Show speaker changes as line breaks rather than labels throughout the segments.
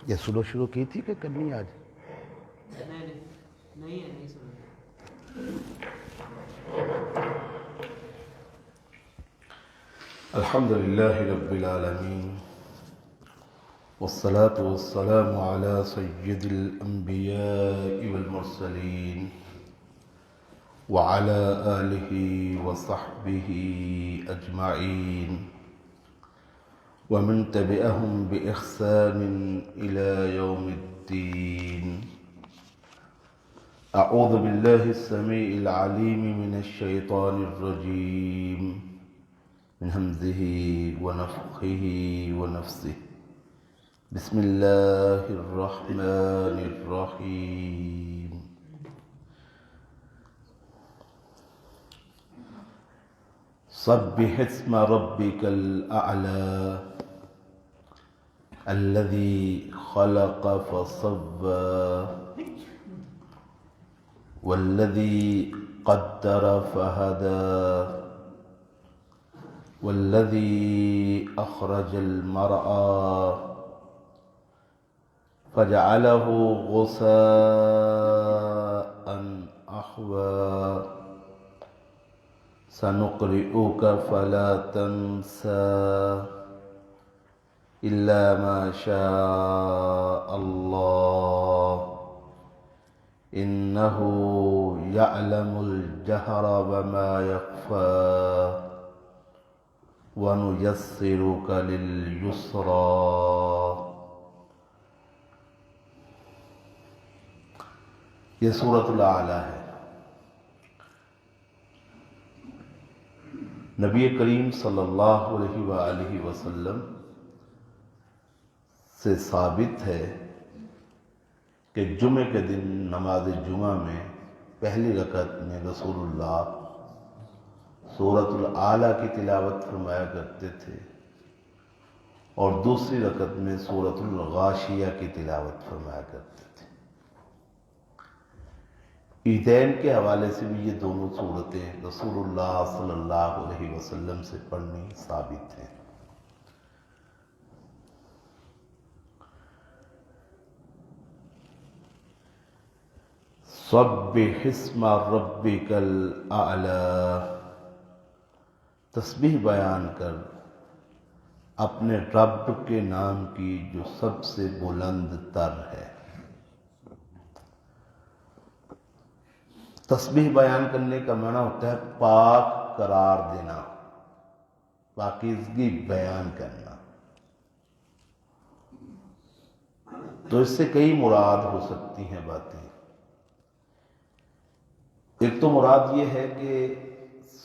یہ سلو شروع کی تھی کہ کرنی آج؟
نہیں سنا.
الحمد لله رب العالمين والصلاة والسلام على سيد الأنبياء والمرسلين وعلى آله وصحبه أجمعين ومن تبعهم بإحسان إلى يوم الدين. أعوذ بالله السميع العليم من الشيطان الرجيم من همزه ونفخه ونفسه. بسم الله الرحمن الرحيم. سبح اسم ربك الأعلى الذي خلق فسوى والذي قدر فهدى والذي أخرج المرعى فجعله غثاء أحوى سنقرئك فلا تنسى إلا ما شاء الله إنه يعلم الجهر وما يخفى وَنُيَسِّرُكَ لِلْيُسْرَى. یہ سورۃ الاعلیٰ ہے. نبی کریم صلی اللہ علیہ وآلہ وسلم سے ثابت ہے کہ جمعے کے دن نماز جمعہ میں پہلی رکعت میں رسول اللہ سورۃ الاعلیٰ کی تلاوت فرمایا کرتے تھے اور دوسری رکعت میں سورۃ الغاشیہ کی تلاوت فرمایا کرتے تھے. عیدین کے حوالے سے بھی یہ دونوں صورتیں رسول اللہ صلی اللہ علیہ وسلم سے پڑھنی ثابت ہیں. سبح اسم ربک الاعلی، تسبیح بیان کر اپنے رب کے نام کی جو سب سے بلند تر ہے. تسبیح بیان کرنے کا معنی ہوتا ہے پاک قرار دینا، پاکیزگی بیان کرنا. تو اس سے کئی مراد ہو سکتی ہیں باتیں. ایک تو مراد یہ ہے کہ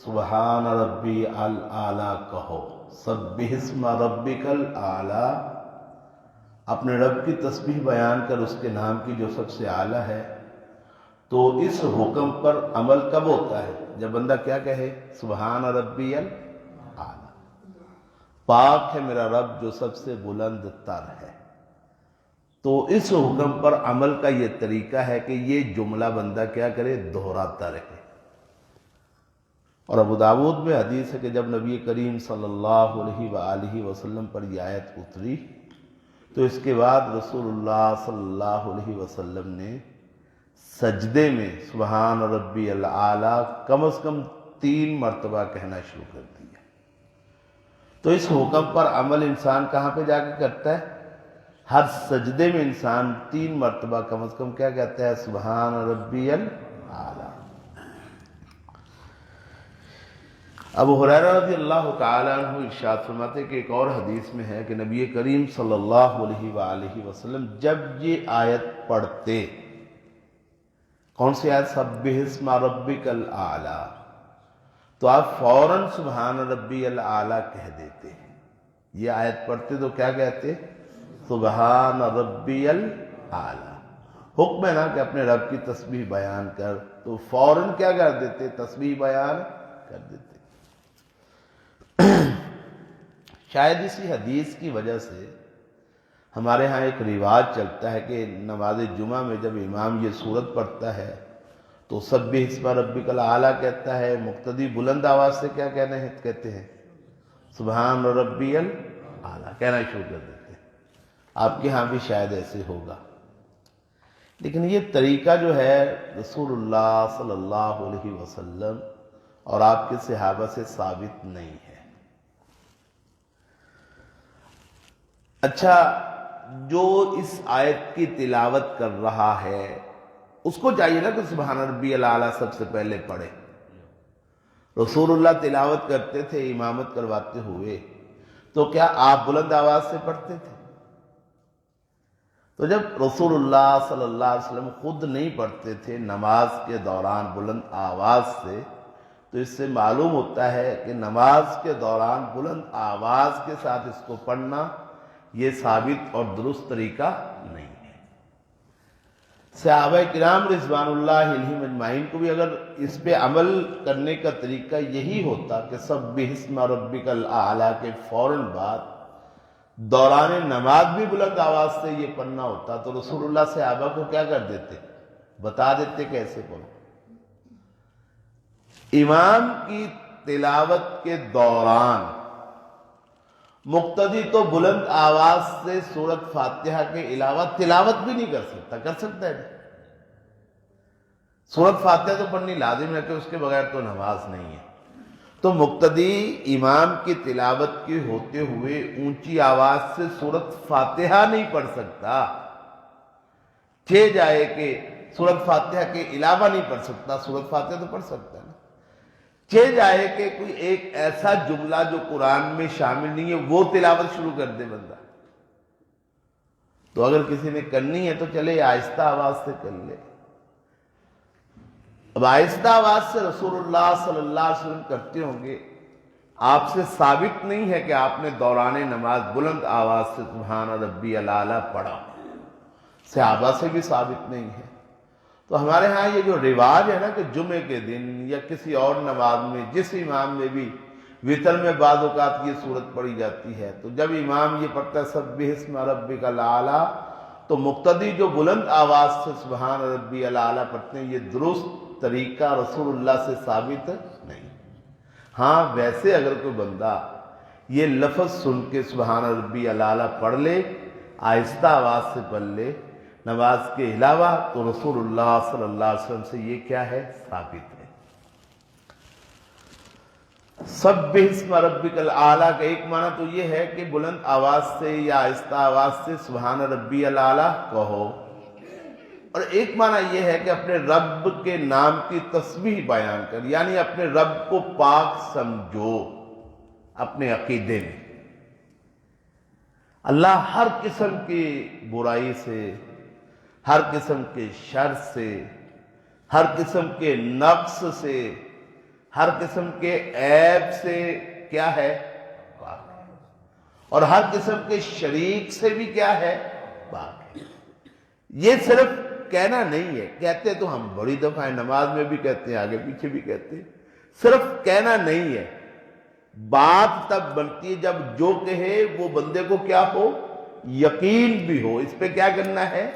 سبحان ربی الاعلیٰ کہو، سبح اسم ربک الاعلیٰ، اپنے رب کی تسبیح بیان کر اس کے نام کی جو سب سے اعلیٰ ہے. تو اس حکم پر عمل کب ہوتا ہے؟ جب بندہ کیا کہے؟ سبحان ربی الاعلیٰ، پاک ہے میرا رب جو سب سے بلند تر ہے. تو اس حکم پر عمل کا یہ طریقہ ہے کہ یہ جملہ بندہ کیا کرے؟ دہراتا رہے. اور ابو داود میں حدیث ہے کہ جب نبی کریم صلی اللہ علیہ وآلہ وسلم پر یہ آیت اتری تو اس کے بعد رسول اللہ صلی اللہ علیہ وسلم نے سجدے میں سبحان ربی الاعلیٰ کم از کم 3 مرتبہ کہنا شروع کر دیا. تو اس حکم پر عمل انسان کہاں پہ جا کے کرتا ہے؟ ہر سجدے میں انسان 3 مرتبہ کم از کم کیا کہتا ہے؟ سبحان ربی الاعلیٰ. ابو ہریرہ رضی اللہ تعالیٰ عنہ ارشاد فرماتے کہ ایک اور حدیث میں ہے کہ نبی کریم صلی اللہ علیہ وآلہ وسلم جب یہ آیت پڑھتے، کون سی آیت؟ سبح اسم ربک الاعلیٰ، تو آپ فوراً سبحان ربی الاعلیٰ کہہ دیتے. یہ آیت پڑھتے تو کیا کہتے؟ سبحان ربی الاعلیٰ. حکم ہے نا کہ اپنے رب کی تسبیح بیان کر، تو فوراً کیا کر دیتے؟ تسبیح بیان کر دیتے. شاید اسی حدیث کی وجہ سے ہمارے ہاں ایک رواج چلتا ہے کہ نماز جمعہ میں جب امام یہ سورت پڑھتا ہے تو سبح اسم ربک الاعلیٰ کہتا ہے، مقتدی بلند آواز سے کیا کہتے ہیں؟ سبحان ربی الاعلیٰ کہنا شروع کر دیتے ہیں. آپ کے ہاں بھی شاید ایسے ہوگا، لیکن یہ طریقہ جو ہے رسول اللہ صلی اللہ علیہ وسلم اور آپ کے صحابہ سے ثابت نہیں ہے۔ اچھا، جو اس آیت کی تلاوت کر رہا ہے اس کو چاہیے نا کہ سبحان ربی الاعلیٰ سب سے پہلے پڑھے۔ رسول اللہ تلاوت کرتے تھے امامت کرواتے ہوئے، تو کیا آپ بلند آواز سے پڑھتے تھے؟ تو جب رسول اللہ صلی اللہ علیہ وسلم خود نہیں پڑھتے تھے نماز کے دوران بلند آواز سے، تو اس سے معلوم ہوتا ہے کہ نماز کے دوران بلند آواز کے ساتھ اس کو پڑھنا یہ ثابت اور درست طریقہ نہیں ہے۔ صحابہ کرام رضوان اللہ علیہم اجمعین کو بھی اگر اس پہ عمل کرنے کا طریقہ یہی ہوتا کہ سبح اسم ربک الاعلیٰ کے فوراً بعد دوران نماز بھی بلند آواز سے یہ پڑھنا ہوتا، تو رسول اللہ صحابہ کو کیا کر دیتے؟ بتا دیتے کیسے پڑھو۔ امام کی تلاوت کے دوران مقتدی تو بلند آواز سے سورۃ فاتحہ کے علاوہ تلاوت بھی نہیں کر سکتا، کر سکتا ہے؟ سورۃ فاتحہ تو پڑھنی لازم ہے کہ اس کے بغیر تو نماز نہیں ہے۔ تو مقتدی امام کی تلاوت کے ہوتے ہوئے اونچی آواز سے سورۃ فاتحہ نہیں پڑھ سکتا، جائے کہ سورۃ فاتحہ کے علاوہ نہیں پڑھ سکتا، سورۃ فاتحہ تو پڑھ سکتا ہے نا۔ جائے کہ کوئی ایک ایسا جملہ جو قرآن میں شامل نہیں ہے وہ تلاوت شروع کر دے بندہ، تو اگر کسی نے کرنی ہے تو چلے آہستہ آواز سے کر لے۔ اب آہستہ آواز سے رسول اللہ صلی اللہ علیہ وسلم کرتے ہوں گے، آپ سے ثابت نہیں ہے کہ آپ نے دوران نماز بلند آواز سے سبحان ربی الاعلیٰ پڑھا، صحابہ سے بھی ثابت نہیں ہے۔ تو ہمارے ہاں یہ جو رواج ہے نا کہ جمعے کے دن یا کسی اور نماز میں جس امام میں بھی وتر میں بعض اوقات یہ صورت پڑھی جاتی ہے، تو جب امام یہ پڑھتا ہے سبح اسم ربک الاعلیٰ، تو مقتدی جو بلند آواز سے سبحان ربی الاعلیٰ پڑھتے ہیں، یہ درست طریقہ رسول اللہ سے ثابت نہیں۔ ہاں ویسے اگر کوئی بندہ یہ لفظ سن کے سبحان ربی الاعلیٰ پڑھ لے، آہستہ آواز سے پڑھ لے نماز کے علاوہ، تو رسول اللہ صلی اللہ علیہ وسلم سے یہ کیا ہے؟ ثابت ہے۔ سبح اسم ربک الاعلیٰ کا ایک معنی تو یہ ہے کہ بلند آواز سے یا آہستہ آواز سے سبحان ربی الاعلیٰ کہو، اور ایک معنی یہ ہے کہ اپنے رب کے نام کی تسبیح بیان کر، یعنی اپنے رب کو پاک سمجھو اپنے عقیدے میں۔ اللہ ہر قسم کی برائی سے، ہر قسم کے شر سے، ہر قسم کے نقص سے، ہر قسم کے عیب سے کیا ہے؟ پاک ہے، اور ہر قسم کے شریک سے بھی کیا ہے؟ پاک ہے۔ یہ صرف کہنا نہیں ہے، کہتے تو ہم بڑی دفعہ نماز میں بھی کہتے ہیں، آگے پیچھے بھی کہتے ہیں، صرف کہنا نہیں ہے، بات تب بنتی ہے جب جو کہے وہ بندے کو کیا ہو؟ یقین بھی ہو۔ اس پہ کیا کرنا ہے؟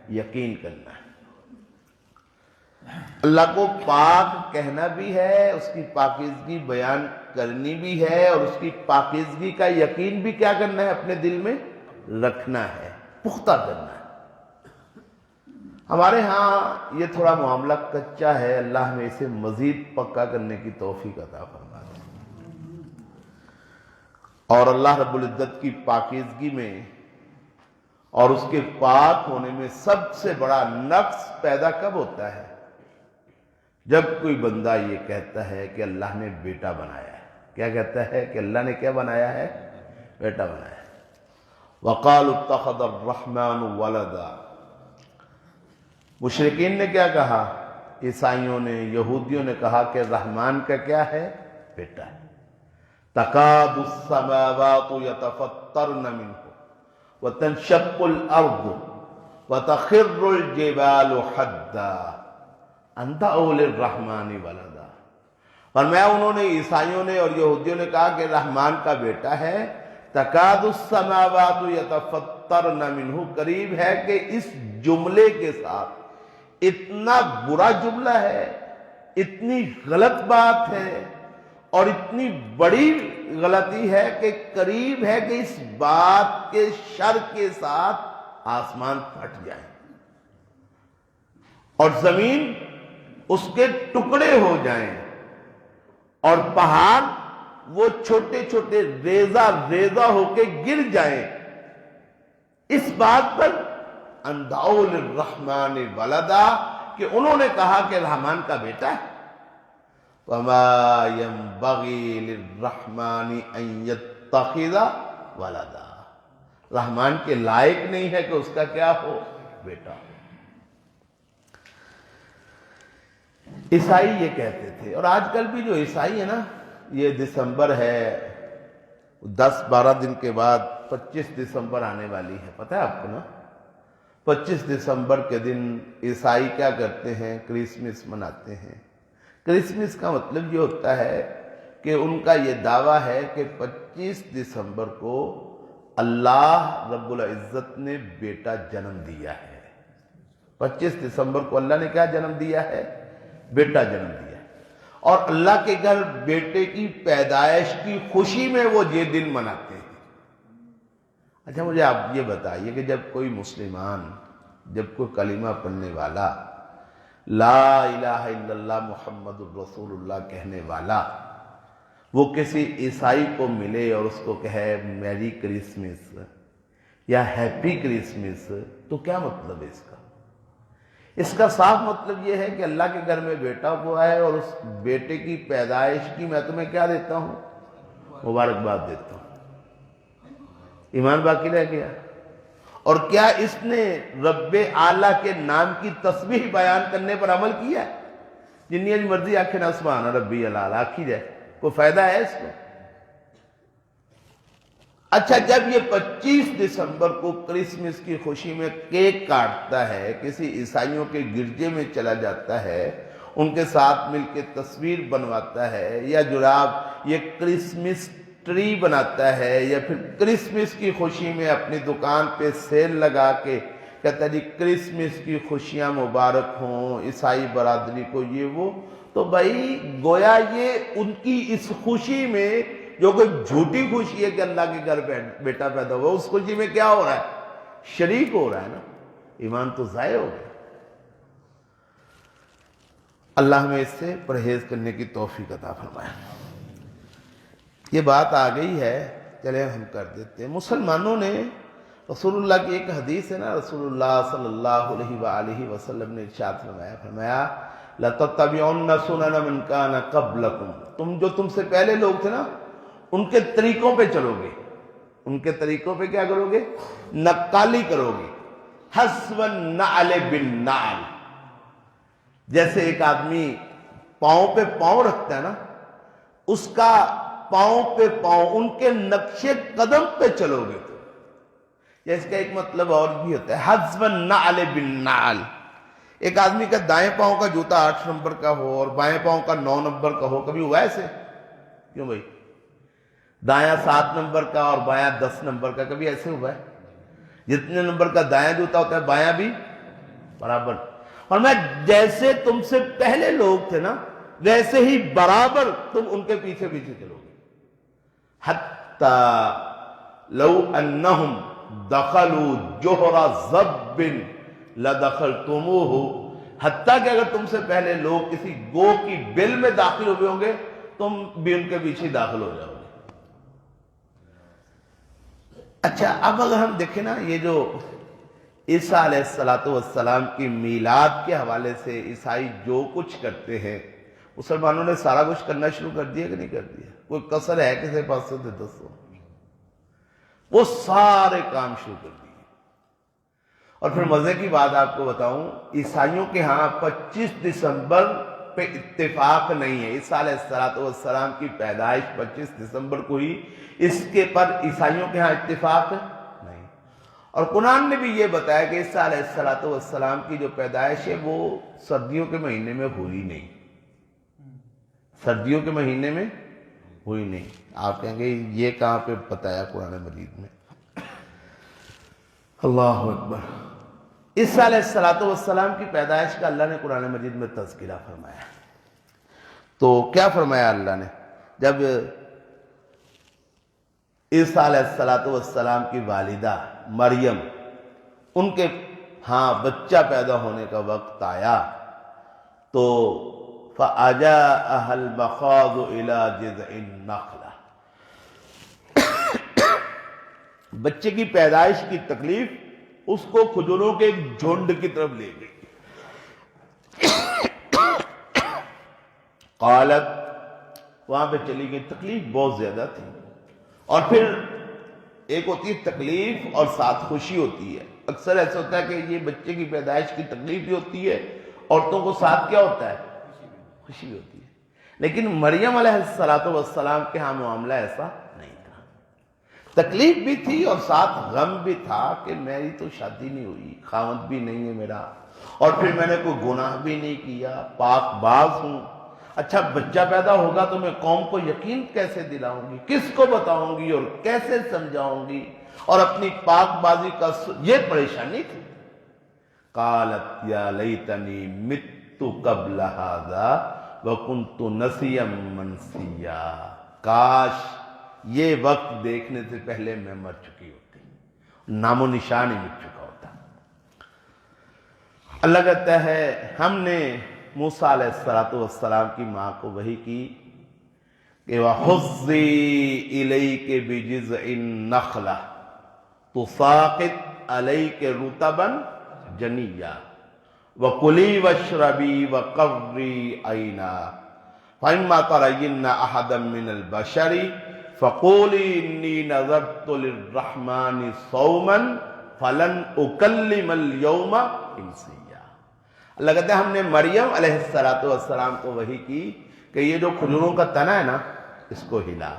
یقین کرنا ہے۔ اللہ کو پاک کہنا بھی ہے، اس کی پاکیزگی بیان کرنی بھی ہے، اور اس کی پاکیزگی کا یقین بھی کیا کرنا ہے؟ اپنے دل میں رکھنا ہے، پختہ کرنا ہے۔ ہمارے ہاں یہ تھوڑا معاملہ کچا ہے، اللہ ہمیں اسے مزید پکا کرنے کی توفیق عطا فرما دے۔ اور اللہ رب العزت کی پاکیزگی میں اور اس کے پاک ہونے میں سب سے بڑا نقص پیدا کب ہوتا ہے؟ جب کوئی بندہ یہ کہتا ہے کہ اللہ نے بیٹا بنایا ہے۔ کیا کہتا ہے؟ کہ اللہ نے کیا بنایا ہے؟ بیٹا بنایا ہے۔ وَقَالُوا اتَّخَذَ الرَّحْمَنُ وَلَدًا، مشرکین نے کیا کہا؟ عیسائیوں نے، یہودیوں نے کہا کہ رحمان کا کیا ہے؟ بیٹا ہے۔ تَكَادُ السَّمَاوَاتُ يَتَفَطَّرْنَ مِنْهُ وَتَنشَقُّ الْأَرْضُ وَتَخِرُّ الْجِبَالُ حَدًّا أَن دَعَوْا لِلرَّحْمَنِ وَلَدًا۔ فرمایا انہوں نے، عیسائیوں نے اور یہودیوں نے کہا کہ رحمان کا بیٹا ہے۔ تَكَادُ السَّمَاوَاتُ يَتَفَطَّرْنَ مِنْهُ، قریب ہے کہ اس جملے کے ساتھ اتنا برا جملہ ہے، اتنی غلط بات ہے، اور اتنی بڑی غلطی ہے کہ قریب ہے کہ اس بات کے شر کے ساتھ آسمان پھٹ جائے اور زمین اس کے ٹکڑے ہو جائیں اور پہاڑ وہ چھوٹے چھوٹے ریزہ ریزہ ہو کے گر جائیں، اس بات پر اندعوا للرحمن ولدا کہ انہوں نے کہا کہ رحمان کا بیٹا ہے۔ وما ينبغي للرحمن ان يتخذ ولدا، رحمان کے لائق نہیں ہے کہ اس کا کیا ہو، بیٹا ہو۔ عیسائی یہ کہتے تھے، اور آج کل بھی جو عیسائی ہے نا، یہ دسمبر ہے، 10-12 دن کے بعد 25 دسمبر آنے والی ہے، پتہ ہے آپ کو نا؟ 25 دسمبر کے دن عیسائی کیا کرتے ہیں؟ کرسمس مناتے ہیں۔ کرسمس کا مطلب یہ ہوتا ہے کہ ان کا یہ دعویٰ ہے کہ 25 دسمبر کو اللہ رب العزت نے بیٹا جنم دیا ہے۔ 25 دسمبر کو اللہ نے کیا جنم دیا ہے؟ بیٹا جنم دیا ہے، اور اللہ کے گھر بیٹے کی پیدائش کی خوشی میں وہ یہ دن مناتے ہیں۔ اچھا مجھے آپ یہ بتائیے کہ جب کوئی مسلمان، جب کوئی کلمہ پڑھنے والا، لا الہ الا اللہ محمد الرسول اللہ کہنے والا، وہ کسی عیسائی کو ملے اور اس کو کہے میری کرسمس یا ہیپی کرسمس، تو کیا مطلب ہے اس کا؟ اس کا صاف مطلب یہ ہے کہ اللہ کے گھر میں بیٹا ہوا ہے اور اس بیٹے کی پیدائش کی میں تمہیں کیا دیتا ہوں؟ مبارکباد دیتا ہوں۔ ایمان باقی رہ گیا؟ اور کیا اس نے رب اعلیٰ کے نام کی تسبیح بیان کرنے پر عمل کیا ہے؟ جنی مرضی آنکھیں نہ سبحان ربی الاعلیٰ آکھی جائے، کوئی فائدہ ہے اس کو؟ اچھا جب یہ 25 دسمبر کو کرسمس کی خوشی میں کیک کاٹتا ہے، کسی عیسائیوں کے گرجے میں چلا جاتا ہے، ان کے ساتھ مل کے تصویر بنواتا ہے، یا جناب یہ کرسمس ٹری بناتا ہے، یا پھر کرسمس کی خوشی میں اپنی دکان پہ سیل لگا کے کہتا ہے جی کرسمس کی خوشیاں مبارک ہوں عیسائی برادری کو، یہ وہ، تو بھائی گویا یہ ان کی اس خوشی میں جو کوئی جھوٹی خوشی ہے کہ اللہ کے گھر بیٹا پیدا ہوا، اس خوشی میں کیا ہو رہا ہے؟ شریک ہو رہا ہے نا، ایمان تو ضائع ہو گیا۔ اللہ ہمیں اس سے پرہیز کرنے کی توفیق عطا فرمائے۔ یہ بات آ گئی ہے، چلے ہم کر دیتے ہیں۔ مسلمانوں نے رسول اللہ کی ایک حدیث ہے نا، رسول اللہ صلی اللہ علیہ وآلہ وسلم نے ارشاد فرمایا لَتَتَّبِعُنَّ سُنَنَ مَنْ كَانَ قَبْلَكُمْ، تم جو تم سے پہلے لوگ تھے نا ان کے طریقوں پہ چلو گے، ان کے طریقوں پہ کیا کرو گے؟ نقالی کرو گے۔ حَسْوَ النَّعْلِ بِالنَّعْلِ، جیسے ایک آدمی پاؤں پہ پاؤں رکھتا ہے نا، اس کا پاؤں پہ پاؤں، ان کے نقش قدم پہ چلو گے تو، یا اس کا ایک مطلب اور بھی ہوتا ہے حَسْوَ النَّعْلِ بِالنَّعْلِ، ایک آدمی کا دائیں پاؤں کا جوتا 8 نمبر کا ہو اور بائیں پاؤں کا 9 نمبر کا ہو، کبھی ہوا ایسے؟ کیوں بھائی؟ دایاں 7 نمبر کا اور بایاں 10 نمبر کا، کبھی ایسے ہوا ہے؟ جتنے نمبر کا دایاں جوتا ہوتا ہے بایاں بھی برابر۔ اور میں جیسے تم سے پہلے لوگ تھے نا ویسے ہی برابر تم ان کے پیچھے پیچھے چلو گے۔ حتی لو انہم دخلوا جوہر ضب لدخلتموہ، حتیٰ کہ اگر تم سے پہلے لوگ کسی گو کی بل میں داخل ہوئے ہوں گے تم بھی ان کے پیچھے داخل ہو جاؤ گے۔ اچھا اب اگر ہم دیکھیں نا، یہ جو عیسیٰ علیہ السلام کی میلاد کے حوالے سے عیسائی جو کچھ کرتے ہیں، مسلمانوں نے سارا کچھ کرنا شروع کر دیا کہ نہیں کر دیا؟ کوئی کسر ہے کسی پاس سے دسو؟ وہ سارے کام شروع کر دیے۔ اور پھر مزے کی بات آپ کو بتاؤں، عیسائیوں کے ہاں 25 دسمبر پہ اتفاق نہیں ہے۔ عیسیٰ علیہ السلام کی پیدائش 25 دسمبر کو ہی، اس کے پر عیسائیوں کے ہاں اتفاق نہیں۔ اور قرآن نے بھی یہ بتایا کہ عیسیٰ علیہ السلام کی جو پیدائش ہے وہ سردیوں کے مہینے میں ہوئی نہیں، سردیوں کے مہینے میں ہوئی نہیں۔ آپ کہیں گے یہ کہاں پہ بتایا قرآن مجید میں؟ اللہ اکبر۔ عیسیٰ علیہ السلام کی پیدائش کا اللہ نے قرآن مجید میں تذکرہ فرمایا، تو کیا فرمایا اللہ نے؟ جب عیسیٰ علیہ السلام کی والدہ مریم ان کے ہاں بچہ پیدا ہونے کا وقت آیا تو فَأَجَاءَهَا الْمَخَاضُ إِلَى جِذْعِ النَّخْلَةِ، بچے کی پیدائش کی تکلیف اس کو کھجوروں کے ایک جھنڈ کی طرف لے گئی. قالت، وہاں پہ چلی گئی، تکلیف بہت زیادہ تھی. اور پھر ایک ہوتی ہے تکلیف اور ساتھ خوشی ہوتی ہے. اکثر ایسا ہوتا ہے کہ یہ بچے کی پیدائش کی تکلیف بھی ہوتی ہے، عورتوں کو ساتھ کیا ہوتا ہے؟ خوشی بھی ہوتی ہے. لیکن مریم علیہ السلام کے ہاں معاملہ ایسا نہیں تھا. تکلیف بھی تھی اور ساتھ غم بھی تھا کہ میری تو شادی نہیں ہوئی، خاوند بھی نہیں ہے میرا، اور پھر میں نے کوئی گناہ بھی نہیں کیا، پاک باز ہوں. اچھا بچہ پیدا ہوگا تو میں قوم کو یقین کیسے دلاؤں گی، کس کو بتاؤں گی اور کیسے سمجھاؤں گی، اور اپنی پاک بازی کا یہ پریشانی تھی. قالت یا لیتنی مت قبل ھذا وکنت نسیا منسیا، کاش یہ وقت دیکھنے سے پہلے میں مر چکی ہوتی، نام و نشان ہی مٹ چکا ہوتا. اللہ کہتا ہے ہم نے موسیٰ علیہ السلام کی ماں کو وحی کی کہ وَحُزِّي إِلَيْكِ بِجِذْعِ النَّخْلَةِ تُسَاقِطْ عَلَيْكِ رُطَبًا جَنِيًّا وَكُلِي وَاشْرَبِي وَقَرِّي عَيْنًا فَإِمَّا تَرَيِنَّ أَحَدًا مِّنَ الْبَشَرِ فَقُولِي إِنِّي نَذَرْتُ لِلرَّحْمَنِ صَوْمًا فَلَنْ أُكَلِّمَ الْيَوْمَ إِنسِيًّا. اللہ کہتے ہیں ہم نے مریم علیہ السلام کو وحی کی کہ یہ جو کھجوروں کا تنا ہے نا اس کو ہلا.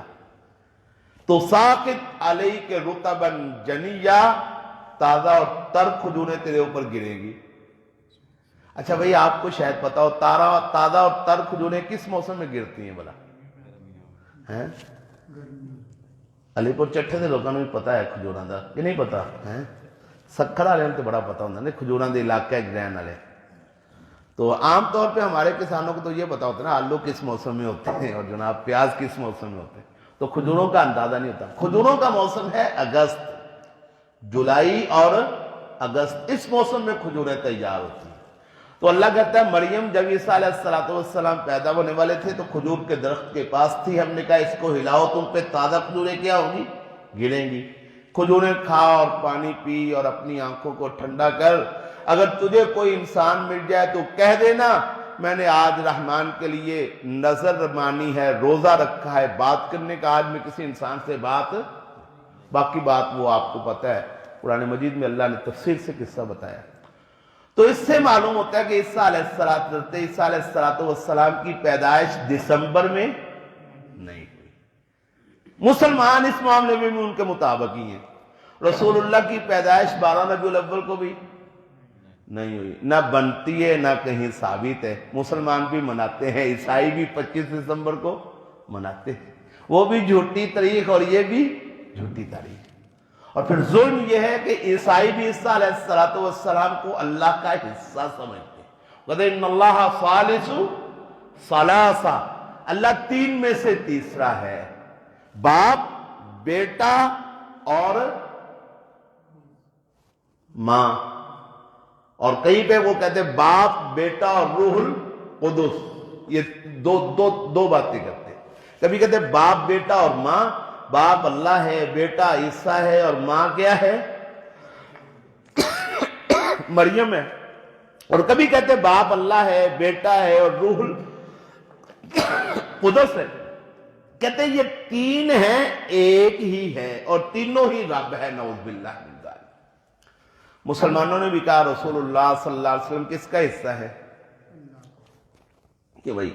تو ساقط علیک رطبا جنیا، تازہ اور تر کھجوریں تیرے اوپر گریں گی. اچھا بھئی آپ کو شاید پتا ہو تازہ اور تر کھجوریں کس موسم میں گرتی ہیں بھلا؟ علی پور چٹھے دے لوگوں نے بھی پتا ہے کھجوراں دا کہ نہیں پتا؟ سکھڑ والے تو بڑا پتا ہوتا ہے کھجوراں دے علاقے رہن والے. تو عام طور پہ ہمارے کسانوں کو تو یہ پتا ہوتا ہے نا آلو کس موسم میں ہوتے ہیں اور جناب پیاز کس موسم میں ہوتے ہیں، تو کھجوروں کا اندازہ نہیں ہوتا. کھجوروں کا موسم ہے اگست، جولائی اور اگست، اس موسم میں کھجوریں تیار ہوتی ہیں. تو اللہ کہتا ہے مریم جب عیسیٰ علیہ السلام پیدا ہونے والے تھے تو کھجور کے درخت کے پاس تھی. ہم نے کہا اس کو ہلاؤ، تم پہ تازہ کھجوریں کیا ہوگی؟ گریں گی. کھجوریں کھا اور پانی پی اور اپنی آنکھوں کو ٹھنڈا کر. اگر تجھے کوئی انسان مل جائے تو کہہ دینا میں نے آج رحمان کے لیے نظر مانی ہے، روزہ رکھا ہے بات کرنے کا. آج میں کسی انسان سے باقی بات وہ آپ کو پتہ ہے، قرآن مجید میں اللہ نے تفصیل سے قصہ بتایا. تو اس سے معلوم ہوتا ہے کہ عیسیٰ علیہ السلام کی پیدائش دسمبر میں نہیں ہوئی. مسلمان اس معاملے میں بھی ان کے مطابق ہی ہیں. رسول اللہ کی پیدائش 12 ربیع الاول کو بھی نہیں ہوئی، نہ بنتی ہے نہ کہیں ثابت ہے. مسلمان بھی مناتے ہیں، عیسائی بھی 25 دسمبر کو مناتے ہیں، وہ بھی جھوٹی تاریخ اور یہ بھی جھوٹی تاریخ. اور پھر ظلم یہ ہے کہ عیسائی بھی عیسیٰ علیہ السلام کو اللہ کا حصہ سمجھتے ہیں. کہتے ہیں ان اللہ ثالث ثلاثہ، اللہ 3 میں سے تیسرا ہے، باپ، بیٹا اور ماں. اور کہیں پہ وہ کہتے ہیں باپ، بیٹا اور روح القدس، یہ دو باتیں کرتے ہیں. کبھی کہتے ہیں باپ، بیٹا اور ماں. باپ اللہ ہے، بیٹا عیسیٰ ہے اور ماں کیا ہے؟ مریم ہے. اور کبھی کہتے ہیں باپ اللہ ہے، بیٹا ہے اور روح القدس ہے. کہتے ہیں یہ 3 ہیں ایک ہی ہے اور تینوں ہی رب ہے، نعوذ باللہ من ذالک. مسلمانوں نے بھی کہا رسول اللہ صلی اللہ علیہ وسلم کس کا حصہ ہے؟ کہ بھائی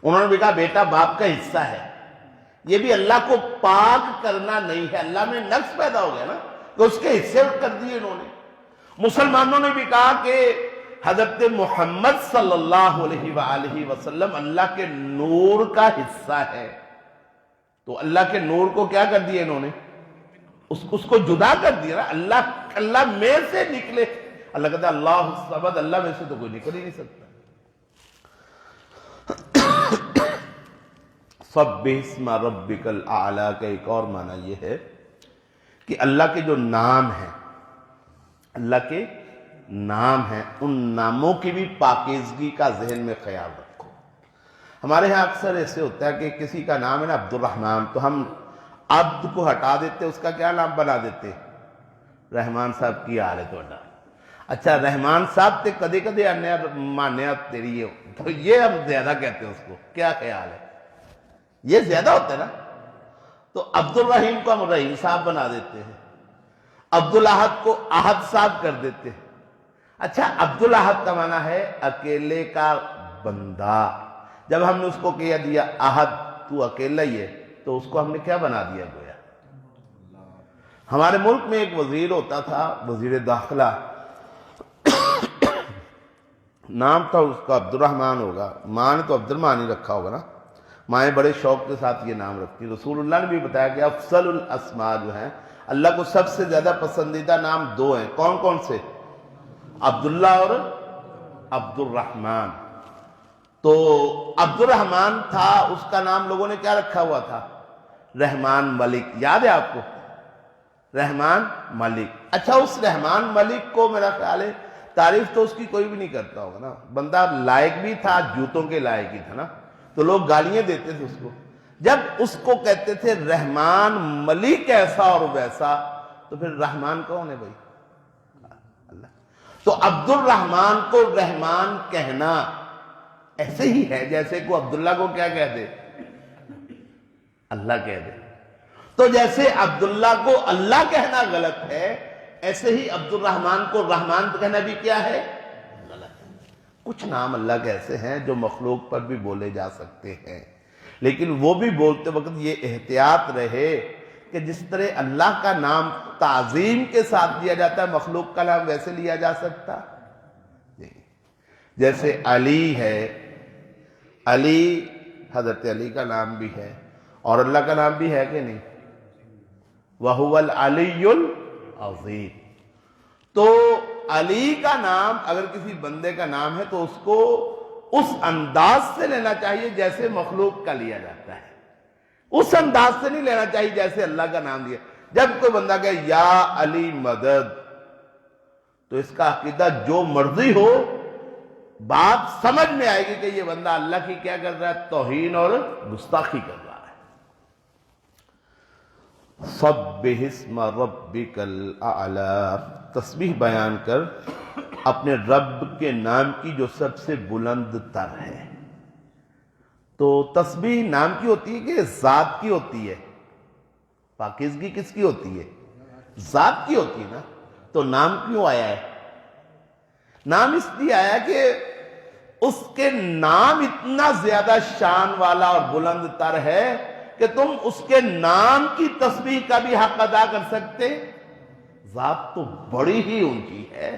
انہوں نے بھی کہا بیٹا باپ کا حصہ ہے. یہ بھی اللہ کو پاک کرنا نہیں ہے، اللہ میں نقص پیدا ہو گیا نا کہ اس کے حصے کر دیے انہوں نے. مسلمانوں نے بھی کہا کہ حضرت محمد صلی اللہ علیہ وآلہ وسلم اللہ کے نور کا حصہ ہے. تو اللہ کے نور کو کیا کر دیا انہوں نے؟ اس کو جدا کر دیا نا. اللہ میں سے نکلے. اللہ کہتا ہے اللہ الصمد، اللہ میں سے تو کوئی نکل ہی نہیں سکتا. سبح اسم ربک الاعلی کا ایک اور معنی یہ ہے کہ اللہ کے جو نام ہیں، اللہ کے نام ہیں، ان ناموں کی بھی پاکیزگی کا ذہن میں خیال رکھو۔ ہمارے ہاں اکثر ایسے ہوتا ہے کہ کسی کا نام ہے نا عبد الرحمن، تو ہم عبد کو ہٹا دیتے، اس کا کیا نام بنا دیتے؟ رحمان صاحب کی آ رہے تو اڈا۔ اچھا رحمان صاحب تے کدے کدے آنے مانیا تیری، تو یہ ہم زیادہ کہتے ہیں اس کو، کیا خیال ہے؟ یہ زیادہ ہوتا ہے نا۔ تو عبد الرحیم کو ہم رحیم صاحب بنا دیتے ہیں، عبد الاحد کو احد صاحب کر دیتے ہیں۔ اچھا عبد الاحد کا معنی ہے اکیلے کا بندہ، جب ہم نے اس کو کہہ دیا احد تو اکیلا ہی ہے، تو اس کو ہم نے کیا بنا دیا گویا؟ ہمارے ملک میں ایک وزیر ہوتا تھا، وزیر داخلہ، نام تھا اس کا عبد الرحمن ہوگا، ماں نے تو عبد الرحمن ہی رکھا ہوگا نا، مائیں بڑے شوق کے ساتھ یہ نام رکھتی۔ رسول اللہ نے بھی بتایا کہ افضل الاسماء جو ہیں، اللہ کو سب سے زیادہ پسندیدہ نام دو ہیں، کون کون سے؟ عبداللہ اور عبد الرحمن۔ تو عبد الرحمن تھا، اس کا نام لوگوں نے کیا رکھا ہوا تھا؟ رحمان ملک، یاد ہے آپ کو؟ رحمان ملک۔ اچھا اس رحمان ملک کو میرا خیال ہے تعریف تو اس کی کوئی بھی نہیں کرتا ہوگا نا، بندہ لائق بھی تھا، جوتوں کے لائق ہی تھا نا، تو لوگ گالیاں دیتے تھے اس کو۔ جب اس کو کہتے تھے رحمان ملک ایسا اور ویسا، تو پھر رحمان کون ہے بھائی؟ اللہ۔ تو عبد الرحمن کو رحمان کہنا ایسے ہی ہے جیسے کو عبداللہ کو کیا کہہ دے؟ اللہ کہہ دے۔ تو جیسے عبداللہ کو اللہ کہنا غلط ہے، ایسے ہی عبد الرحمن کو رحمان کہنا بھی کیا ہے؟ غلط ہے۔ کچھ نام اللہ کے ایسے ہیں جو مخلوق پر بھی بولے جا سکتے ہیں، لیکن وہ بھی بولتے وقت یہ احتیاط رہے کہ جس طرح اللہ کا نام تعظیم کے ساتھ لیا جاتا ہے، مخلوق کا نام ویسے لیا جا سکتا نہیں۔ جیسے علی ہے، علی حضرت علی کا نام بھی ہے، اور اللہ کا نام بھی ہے کہ نہیں؟ وَهُوَ الْعَلِيُّ الْعَظِيمُ۔ تو علی کا نام اگر کسی بندے کا نام ہے تو اس کو اس انداز سے لینا چاہیے جیسے مخلوق کا لیا جاتا ہے، اس انداز سے نہیں لینا چاہیے جیسے اللہ کا نام دیا۔ جب کوئی بندہ کہے یا علی مدد، تو اس کا عقیدہ جو مرضی ہو، بات سمجھ میں آئے گی کہ یہ بندہ اللہ کی کیا کر رہا ہے؟ توہین اور گستاخی کر رہا ہے۔ سبح اسم ربک الاعلی، تسبیح بیان کر اپنے رب کے نام کی جو سب سے بلند تر ہے۔ تو تسبیح نام کی ہوتی ہے کہ ذات کی ہوتی ہے؟ پاکیزگی کس کی ہوتی ہے؟ ذات کی ہوتی ہے نا۔ تو نام کیوں آیا ہے؟ نام اس لیے آیا کہ اس کے نام اتنا زیادہ شان والا اور بلند تر ہے کہ تم اس کے نام کی تسبیح کا بھی حق ادا کر سکتے۔ ذات تو بڑی ہی اونچی ہے،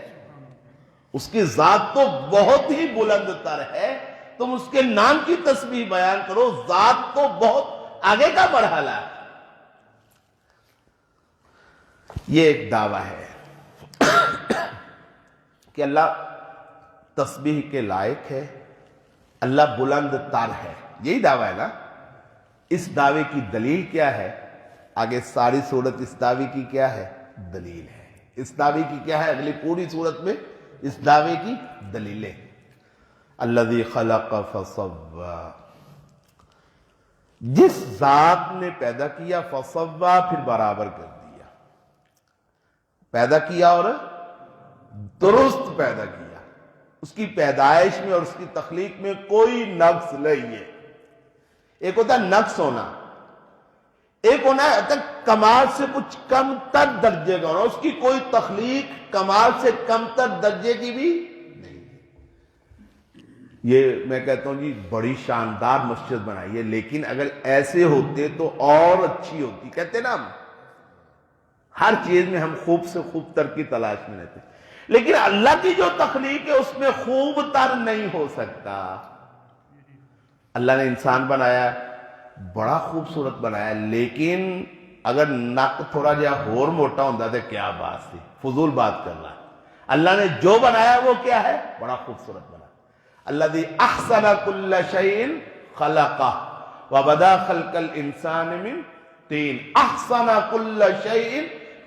اس کی ذات تو بہت ہی بلند تر ہے، تم اس کے نام کی تسبیح بیان کرو، ذات تو بہت آگے کا مرحلہ ہے۔ یہ ایک دعویٰ ہے کہ اللہ تسبیح کے لائق ہے، اللہ بلند تر ہے، یہی دعویٰ ہے نا۔ اس دعوے کی دلیل کیا ہے؟ آگے ساری صورت اس دعوے کی کیا ہے؟ دلیل ہے۔ اس دعوے کی کیا ہے؟ اگلی پوری صورت میں اس دعوے کی دلیلیں۔ الذی خلق فسوی، جس ذات نے پیدا کیا، فسوی پھر برابر کر دیا، پیدا کیا اور درست پیدا کیا، اس کی پیدائش میں اور اس کی تخلیق میں کوئی نقص نہیں ہے۔ ایک ہوتا ہے نقص ہونا، ایک ہونا ہے کمال سے کچھ کم تر درجے کا ہونا، اس کی کوئی تخلیق کمال سے کم تر درجے کی بھی نہیں۔ یہ میں کہتا ہوں جی بڑی شاندار مسجد بنائی ہے، لیکن اگر ایسے ہوتے تو اور اچھی ہوتی۔ کہتے نا ہم ہر چیز میں ہم خوب سے خوب تر کی تلاش میں رہتے، لیکن اللہ کی جو تخلیق ہے اس میں خوب تر نہیں ہو سکتا۔ اللہ نے انسان بنایا، بڑا خوبصورت بنایا، لیکن اگر نک تھوڑا جہا اور موٹا ہوتا تو کیا بات تھی، فضول بات کر رہا ہے۔ اللہ نے جو بنایا وہ کیا ہے؟ بڑا خوبصورت بنا۔ الذی احسن کل شیء خلقہ وَبَدَا خَلْقَ الْإِنسَانِ مِنْ تین احسن کل شیء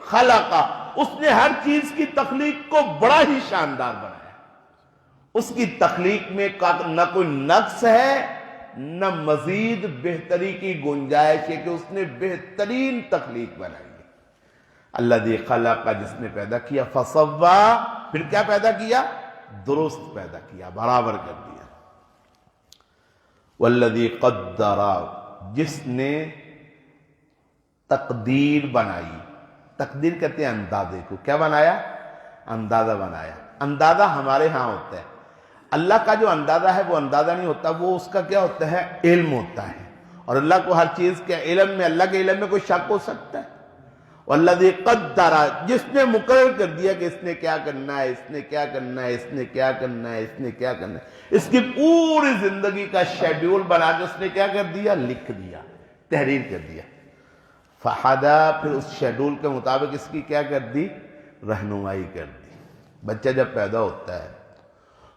خلق، اس نے ہر چیز کی تخلیق کو بڑا ہی شاندار بنایا. اس کی تخلیق میں نہ کوئی نقص ہے نہ مزید بہتری کی گنجائش ہے کہ اس نے بہترین تخلیق بنائی ہے. الذی خلق، جس نے پیدا کیا، فسوا، پھر کیا پیدا کیا؟ درست پیدا کیا، برابر کر دیا. والذی قدر، جس نے تقدیر بنائی. تقدیر کہتے ہیں اندازے کو. کیا بنایا؟ اندازہ بنایا. اندازہ ہمارے ہاں ہوتا ہے، اللہ کا جو اندازہ ہے وہ اندازہ نہیں ہوتا، وہ اس کا کیا ہوتا ہے؟ علم ہوتا ہے. اور اللہ کو ہر چیز کے علم میں، اللہ کے علم میں کوئی شک ہو سکتا ہے؟ والذی قدر، جس نے مقرر کر دیا کہ اس نے کیا کرنا ہے، اس نے کیا کرنا ہے، اس نے کیا کرنا ہے، اس نے کیا کرنا ہے. اس کی پوری زندگی کا شیڈیول بنا کے اس نے کیا کر دیا؟ لکھ دیا، تحریر کر دیا. فہدا، پھر اس شیڈول کے مطابق اس کی کیا کر دی؟ رہنمائی کر دی. بچہ جب پیدا ہوتا ہے،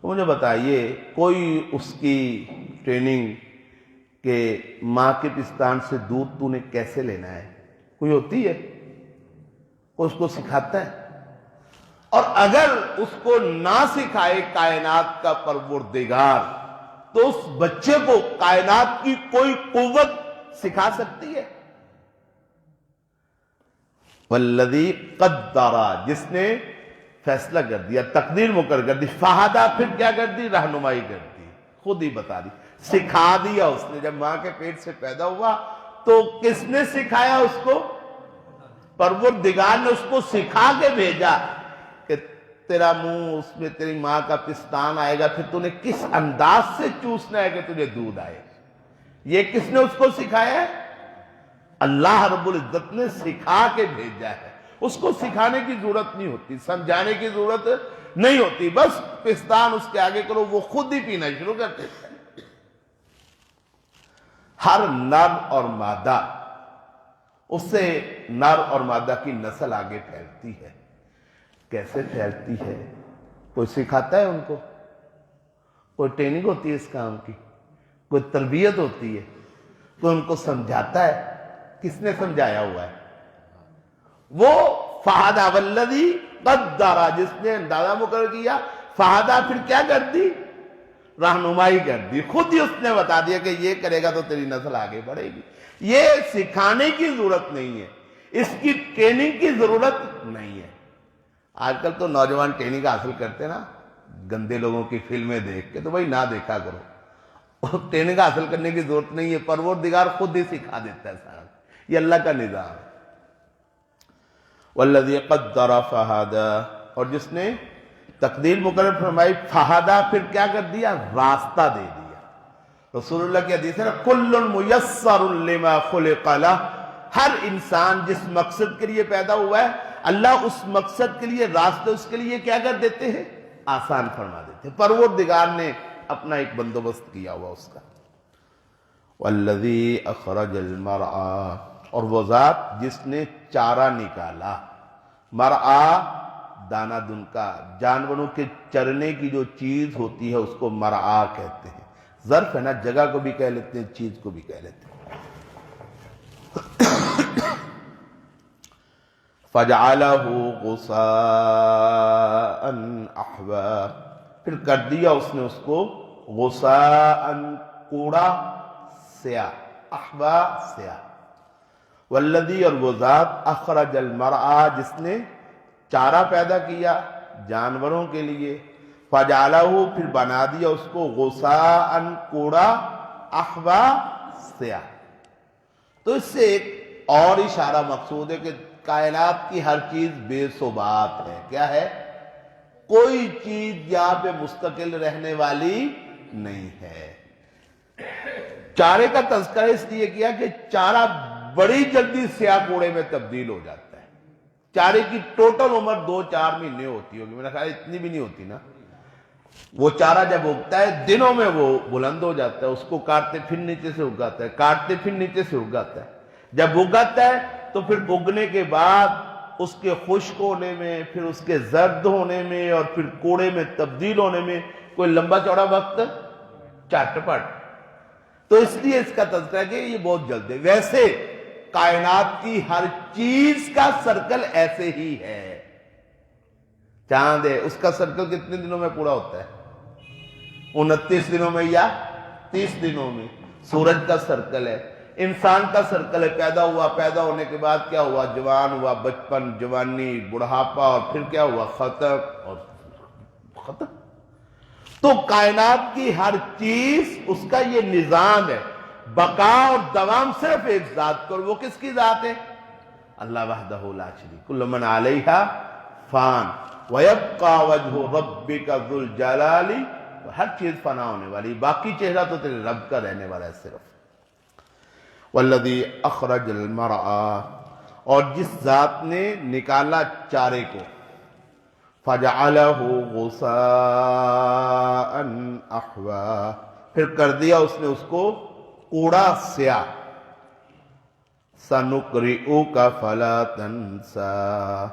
مجھے بتائیے کوئی اس کی ٹریننگ کہ ماں کے پستان سے دودھ تو نے کیسے لینا ہے، کوئی ہوتی ہے؟ کوئی اس کو سکھاتا ہے؟ اور اگر اس کو نہ سکھائے کائنات کا پروردگار، تو اس بچے کو کائنات کی کوئی قوت سکھا سکتی ہے؟ والذی قدر، جس نے فیصلہ کر دیا، تقدیر مقرر کر دی. فہدا، پھر کیا کر دی؟ رہنمائی کر دی. خود ہی بتا دی، سکھا دیا. اس نے جب ماں کے پیٹ سے پیدا ہوا تو کس نے سکھایا اس کو؟ پروردگار نے اس کو سکھا کے بھیجا کہ تیرا منہ اس میں تیری ماں کا پستان آئے گا، پھر تو نے کس انداز سے چوسنا ہے کہ تجھے دودھ آئے. یہ کس نے اس کو سکھایا ہے؟ اللہ رب العزت نے سکھا کے بھیجا ہے. اس کو سکھانے کی ضرورت نہیں ہوتی، سمجھانے کی ضرورت نہیں ہوتی. بس پستان اس کے آگے کرو، وہ خود ہی پینا شروع کر دیتا ہے. ہر نر اور مادہ، اس سے نر اور مادہ کی نسل آگے پھیلتی ہے. کیسے پھیلتی ہے؟ کوئی سکھاتا ہے ان کو؟ کوئی ٹریننگ ہوتی ہے اس کام کی؟ کوئی تربیت ہوتی ہے؟ کوئی ان کو سمجھاتا ہے؟ کس نے سمجھایا ہوا ہے؟ وہ فہدا. والذی قدر، جس نے اندازہ مقرر کیا. فہدا، پھر کیا کر دی؟ رہنمائی کر دی. خود ہی اس نے بتا دیا کہ یہ کرے گا تو تیری نسل آگے بڑھے گی. یہ سکھانے کی ضرورت نہیں ہے، اس کی ٹریننگ کی ضرورت نہیں ہے. آج کل تو نوجوان ٹریننگ حاصل کرتے نا گندے لوگوں کی فلمیں دیکھ کے، تو بھائی نہ دیکھا کرو. ٹریننگ حاصل کرنے کی ضرورت نہیں ہے، پروردگار خود ہی سکھا دیتا ہے سارا. یہ اللہ کا نظام ہے. والذی قدر فہدا، اور جس نے تقدیر مقرر فرمائی. فہدا، پھر کیا کر دیا؟ راستہ دے دیا. رسول اللہ کی حدیث ہے نا، کل میسر لما خلق لہ، ہر انسان جس مقصد کے لیے پیدا ہوا ہے اللہ اس مقصد کے لیے راستے اس کے لیے کیا کر دیتے ہیں؟ آسان فرما دیتے ہیں. پروردگار نے اپنا ایک بندوبست کیا ہوا اس کا. والذی اخرج المرعى، اور وہ ذات جس نے چارہ نکالا. مرعا، دانہ دن کا، جانوروں کے چرنے کی جو چیز ہوتی ہے اس کو مرعا کہتے ہیں. ظرف ہے نا، جگہ کو بھی کہہ لیتے ہیں، چیز کو بھی کہہ لیتے ہیں. فَجَعَلَهُ غُثَاءً أَحْوَىٰ، پھر کر دیا اس نے اس کو غثاءً، کوڑا سیاہ، احوا سیاہ. والذی، اور وہ ذات اخرج المرعى، جس نے چارہ پیدا کیا جانوروں کے لیے. فجعلہ، پھر بنا دیا اس کو غثاءً، کوڑا، احوا سیاہ. تو اس سے ایک اور اشارہ مقصود ہے کہ کائنات کی ہر چیز بے ثبات ہے. کیا ہے؟ کوئی چیز یہاں پہ مستقل رہنے والی نہیں ہے. چارے کا تذکرہ اس لیے کیا کہ چارہ بڑی جلدی سیاہ کوڑے میں تبدیل ہو جاتا ہے. چارے کی ٹوٹل عمر 2-4 مہینے ہوتی ہوگی، میرا خیال اتنی بھی نہیں ہوتی نا. وہ چارہ جب اگتا ہے دنوں میں وہ بلند ہو جاتا ہے. اس کو کاٹتے پھر نیچے سے اگاتا ہے، کاٹتے پھر نیچے سے اگاتا ہے. جب اگاتا ہے تو پھر اگنے کے بعد اس کے خشک ہونے میں، پھر اس کے زرد ہونے میں، اور پھر کوڑے میں تبدیل ہونے میں کوئی لمبا چوڑا وقت چٹ پٹ. تو اس لیے اس کا تذکرہ کہ یہ بہت جلد ہے. ویسے کائنات کی ہر چیز کا سرکل ایسے ہی ہے. چاند ہے، اس کا سرکل کتنے دنوں میں پورا ہوتا ہے؟ 29 دنوں میں یا 30 دنوں میں. سورج کا سرکل ہے، انسان کا سرکل ہے، پیدا ہوا، پیدا ہونے کے بعد کیا ہوا؟ جوان ہوا، بچپن، جوانی، بڑھاپا، اور پھر کیا ہوا؟ ختم، اور ختم. تو کائنات کی ہر چیز اس کا یہ نظام ہے. بقا اور دوام صرف ایک ذات کو، وہ کس کی ذات ہے؟ اللہ وحدہ لا شریک، کل من علیہا فان وَيَبْقَى وَجْهُ رَبِّكَ ذُو الْجَلَالِ. ہر چیز فنا ہونے والی، باقی چہرہ تو تیرے رب کا رہنے والا ہے صرف. وَالَّذِي أَخْرَجَ الْمَرْعَى، اور جس ذات نے نکالا چارے کو، فَجَعَلَهُ غُثَاءً أَحْوَىٰ، پھر کر دیا اس نے اس کو کوڑا سیاہ. سَنُقْرِئُكَ فَلَا تَنْسَىٰ،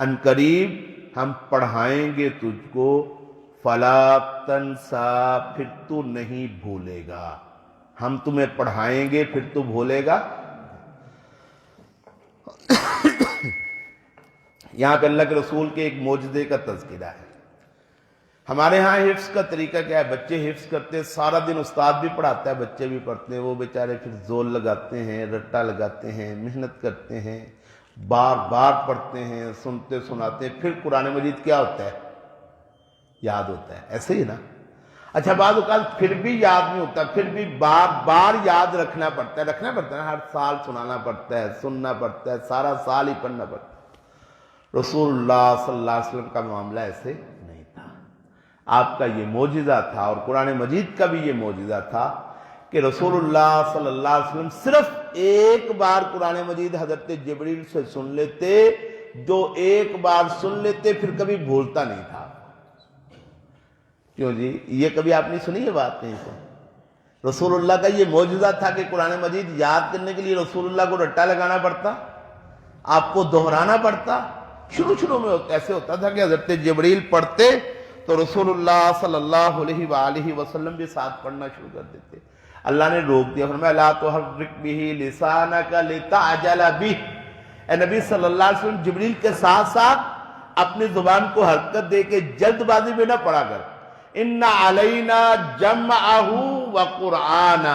ان قریب ہم پڑھائیں گے تجھ کو، فَلَا تَنْسَىٰ، پھر تو نہیں بھولے گا. ہم تمہیں پڑھائیں گے پھر تو بھولے گا. یہاں پہ اللہ کے رسول کے ایک معجزے کا تذکرہ ہے. ہمارے ہاں حفظ کا طریقہ کیا ہے؟ بچے حفظ کرتے ہیں، سارا دن استاد بھی پڑھاتا ہے، بچے بھی پڑھتے ہیں، وہ بیچارے پھر زور لگاتے ہیں، رٹا لگاتے ہیں، محنت کرتے ہیں، بار بار پڑھتے ہیں، سنتے سناتے ہیں، پھر قرآن مجید کیا ہوتا ہے؟ یاد ہوتا ہے. ایسے ہی نا. اچھا بعض اوقات پھر بھی یاد نہیں ہوتا، پھر بھی بار بار یاد رکھنا پڑتا ہے نا. ہر سال سنانا پڑتا ہے، سننا پڑتا ہے، سارا سال ہی پڑھنا پڑتا ہے. رسول اللہ صلی اللہ علیہ وسلم کا معاملہ ایسے نہیں تھا. آپ کا یہ معجزہ تھا، اور قرآن مجید کا بھی یہ معجزہ تھا کہ رسول اللہ صلی اللہ علیہ وسلم صرف ایک بار قرآن مجید حضرت جبریل سے سن لیتے، جو ایک بار سن لیتے پھر کبھی بھولتا نہیں تھا. کیوں جی؟ یہ کبھی آپ نے سنی ہے بات نہیں سے؟ رسول اللہ کا یہ معجزہ تھا کہ قرآن مجید یاد کرنے کے لیے رسول اللہ کو رٹا لگانا پڑتا، آپ کو دہرانا پڑتا. شروع میں ایسے ہوتا تھا کہ حضرت جبریل پڑھتے تو رسول اللہ صلی اللہ علیہ وآلہ وسلم بھی ساتھ پڑھنا شروع کر دیتے. اللہ نے روک دیا، فرمایا لا تحرک بہ لسانک لتعجل بہ. اے نبی صلی اللہ علیہ وسلم جبریل کے ساتھ ساتھ اپنی زبان کو حرکت دے کے جلد بازی میں نہ پڑھا کر. ان علینا جمعہ وقرآنہ،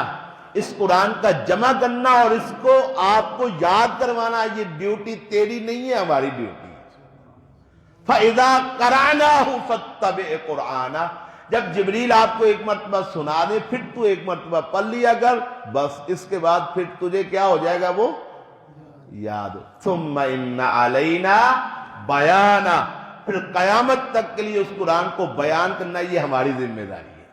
اس قرآن کا جمع کرنا اور اس کو آپ کو یاد کروانا، یہ ڈیوٹی تیری نہیں ہے، ہماری ڈیوٹی. فَإِذَا قَرَعْنَاهُ فَاتَّبِعْ قُرْآنَهُ، جب جبریل آپ کو ایک مرتبہ سنا دے پھر تو ایک مرتبہ پڑھ لیا کر، بس اس کے بعد پھر تجھے کیا ہو جائے گا؟ وہ یاد. ثُمَّ إِنَّ عَلَيْنَا بَيَانًا، پھر قیامت تک کے لیے اس قرآن کو بیان کرنا یہ ہماری ذمہ داری ہے.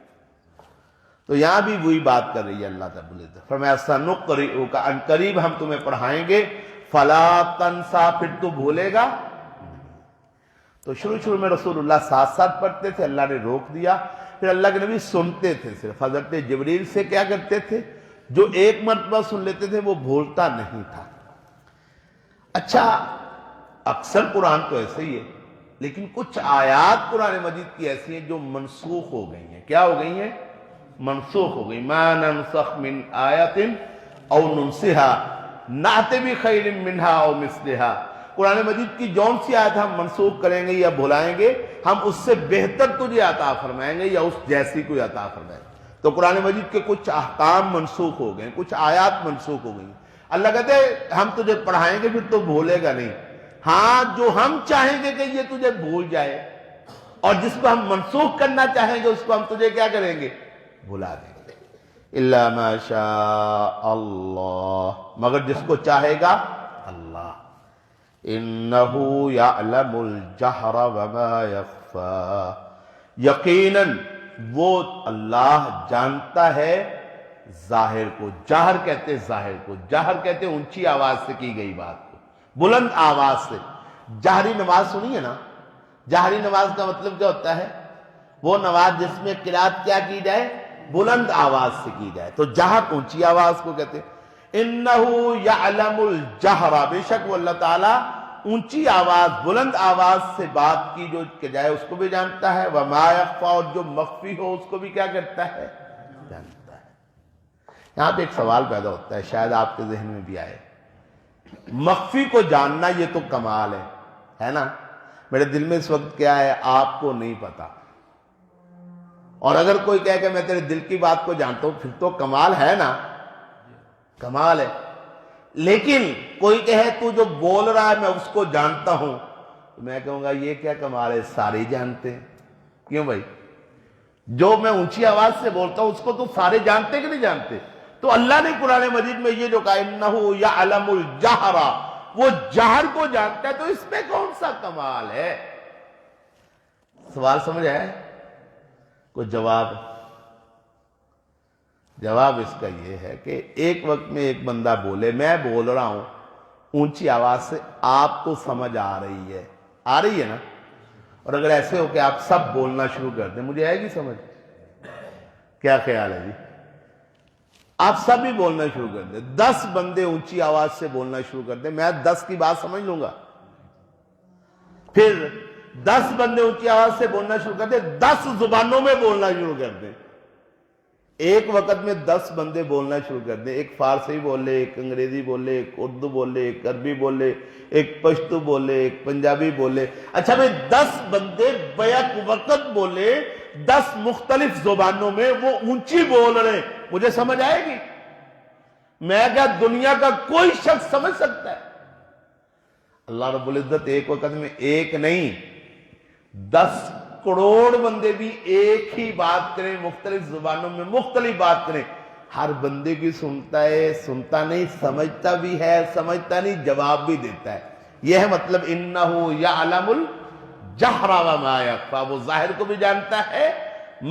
تو یہاں بھی وہی بات کر رہی ہے اللہ تعالیٰ بولے تو فرمایا سَنُقْرِئُكَ، ان قریب ہم تمہیں پڑھائیں گے، فَلَا تَنْسَىٰ، پھر تو بھولے گا. تو شروع میں رسول اللہ ساتھ ساتھ پڑھتے تھے، اللہ نے روک دیا. پھر اللہ کے نبی سنتے تھے، صرف حضرت جبریل سے کیا کرتے تھے؟ جو ایک مرتبہ سن لیتے تھے وہ بھولتا نہیں تھا. اچھا اکثر قرآن تو ایسے ہی ہے، لیکن کچھ آیات قرآن مجید کی ایسی ہیں جو منسوخ ہو گئی ہیں. کیا ہو گئی ہیں؟ منسوخ ہو گئی. ما ننسخ من آیت او ننسها نأتی بخیر منہا او مثلہا. قرآن مجید کی جون سی آیت ہم منسوخ کریں گے یا بھلائیں گے، ہم اس سے بہتر تجھے عطا فرمائیں گے یا اس جیسی کوئی عطا فرمائیں گے. تو قرآن مجید کے کچھ احکام منسوخ ہو گئے، کچھ آیات منسوخ ہو گئی. اللہ کہتے ہیں ہم تجھے پڑھائیں گے پھر تو بھولے گا نہیں. ہاں جو ہم چاہیں گے کہ یہ تجھے بھول جائے، اور جس کو ہم منسوخ کرنا چاہیں گے اس کو ہم تجھے کیا کریں گے؟ بھلا دیں گے. الا ما شاء اللہ، مگر جس کو چاہے گا اللہ. انہو یعلم الجہر وما یخفا، یقیناً وہ اللہ جانتا ہے ظاہر کو. جہر کہتے ظاہر کو، جہر کہتے اونچی آواز سے کی گئی بات کو، بلند آواز سے. جہری نماز سنی ہے نا؟ جہری نماز کا مطلب کیا ہوتا ہے؟ وہ نماز جس میں قرات کیا کی جائے؟ بلند آواز سے کی جائے. تو جہر اونچی آواز کو کہتے. انہو یعلم الجہر، بے شک وہ اللہ تعالیٰ اونچی آواز بلند آواز سے بات کی جو کہ جائے اس کو بھی جانتا ہے. وما یخفا، اور جو مخفی ہو اس کو بھی کیا کرتا ہے؟ جانتا ہے. یہاں پہ ایک سوال پیدا ہوتا ہے، شاید آپ کے ذہن میں بھی آئے، مخفی کو جاننا یہ تو کمال ہے نا؟ میرے دل میں اس وقت کیا ہے آپ کو نہیں پتا، اور اگر کوئی کہے کہ میں تیرے دل کی بات کو جانتا ہوں پھر تو کمال ہے نا، کمال ہے۔ لیکن کوئی کہے تو جو بول رہا ہے میں اس کو جانتا ہوں، تو میں کہوں گا یہ کیا کمال ہے، سارے جانتے ہیں۔ کیوں بھائی؟ جو میں اونچی آواز سے بولتا ہوں اس کو تو سارے جانتے کہ نہیں جانتے؟ تو اللہ نے قرآن مجید میں یہ جو کہا انہو یعلم الجہر، وہ جہر کو جانتا ہے، تو اس میں کون سا کمال ہے؟ سوال سمجھ آئے؟ کوئی جواب اس کا یہ ہے کہ ایک وقت میں ایک بندہ بولے، میں بول رہا ہوں اونچی آواز سے، آپ کو سمجھ آ رہی ہے نا؟ اور اگر ایسے ہو کہ آپ سب بولنا شروع کر دیں، مجھے آئے گی سمجھ؟ کیا خیال ہے جی؟ آپ سب ہی بولنا شروع کر دیں، 10 بندے اونچی آواز سے بولنا شروع کر دیں، میں 10 کی بات سمجھ لوں گا۔ پھر 10 بندے اونچی آواز سے بولنا شروع کر دیں، 10 زبانوں میں بولنا شروع کر دیں۔ ایک وقت میں 10 بندے بولنا شروع کر دیں، ایک فارسی بولے، ایک انگریزی بولے، ایک اردو بولے، ایک عربی بولے، ایک پشتو بولے، ایک پنجابی بولے۔ اچھا بھئی 10 بندے بیک وقت بولے، 10 مختلف زبانوں میں، وہ اونچی بول رہے ہیں، مجھے سمجھ آئے گی؟ میں کیا دنیا کا کوئی شخص سمجھ سکتا ہے؟ اللہ رب العزت ایک وقت میں ایک نہیں 10 کروڑ بندے بھی ایک ہی بات کریں، مختلف زبانوں میں مختلف بات کریں، ہر بندے کی سنتا ہے، سنتا نہیں، سمجھتا بھی ہے، سمجھتا نہیں، جواب بھی دیتا ہے۔ یہ ہے مطلب انہو یعلم الجہر وما یخفی، وہ ظاہر کو بھی جانتا ہے،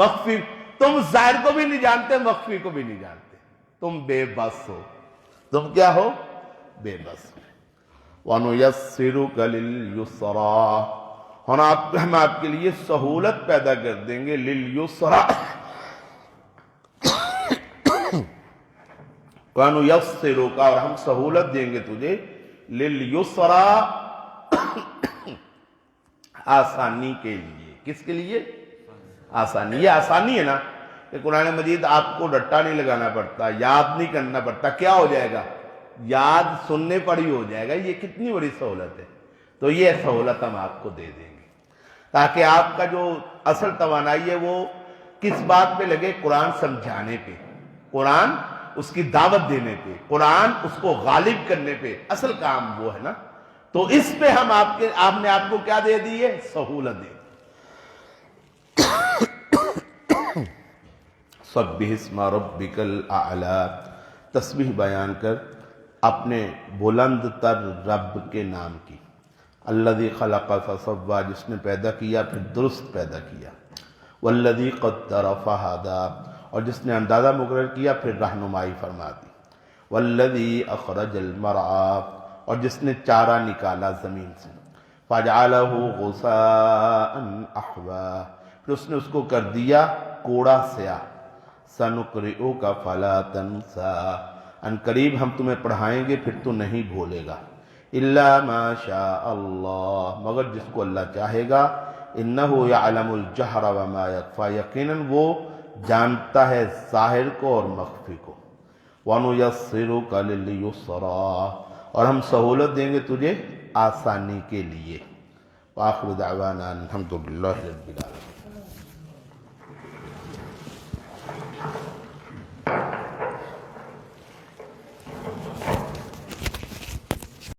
مخفی۔ تم ظاہر کو بھی نہیں جانتے، مخفی کو بھی نہیں جانتے، تم بے بس ہو۔ تم کیا ہو؟ بے بس ہو۔ وَنُيَسِّرُكَ لِلْيُسْرَىٰ، ہم آپ کے لیے سہولت پیدا کر دیں گے، لِلْيُسْرَىٰ، وَنُيَسِّرُكَ، اور ہم سہولت دیں گے تجھے، لِلْيُسْرَىٰ، آسانی کے لیے۔ کس کے لیے؟ آسانی۔ یہ آسانی ہے نا کہ قرآن مجید آپ کو رٹا نہیں لگانا پڑتا، یاد نہیں کرنا پڑتا، کیا ہو جائے گا؟ یاد سننے پر ہی ہو جائے گا۔ یہ کتنی بڑی سہولت ہے۔ تو یہ سہولت ہم آپ کو دے دیں گے تاکہ آپ کا جو اصل توانائی ہے وہ کس بات پہ لگے؟ قرآن سمجھانے پہ، قرآن اس کی دعوت دینے پہ، قرآن اس کو غالب کرنے پہ، اصل کام وہ ہے نا۔ تو اس پہ ہم آپ نے آپ کو کیا دے دی ہے؟ سہولت دے۔ سبح اسم ربک الاعلی، تسبیح بیان کر اپنے بلند تر رب کے نام کی۔ الذی خلق فسوی، جس نے پیدا کیا پھر درست پیدا کیا۔ والذی قدر فہدی، اور جس نے اندازہ مقرر کیا پھر رہنمائی فرما دی۔ والذی اخرج المرعی، اور جس نے چارہ نکالا زمین سے۔ فجعلہ غثاء احوا، پھر اس نے اس کو کر دیا کوڑا سیاہ۔ سنقرئک فلا تنسیٰ، ان قریب ہم تمہیں پڑھائیں گے پھر تو نہیں بھولے گا۔ الا ما شاء اللہ، مگر جس کو اللہ چاہے گا۔ انہ یعلم الجہر وما یخفی، یقیناً وہ جانتا ہے ظاہر کو اور مخفی کو۔ وَنُيَسِّرُكَ لِلْيُسْرَىٰ، اور ہم سہولت دیں گے تجھے آسانی کے لیے۔ وآخر دعوانا الحمدللہ رب العالمین۔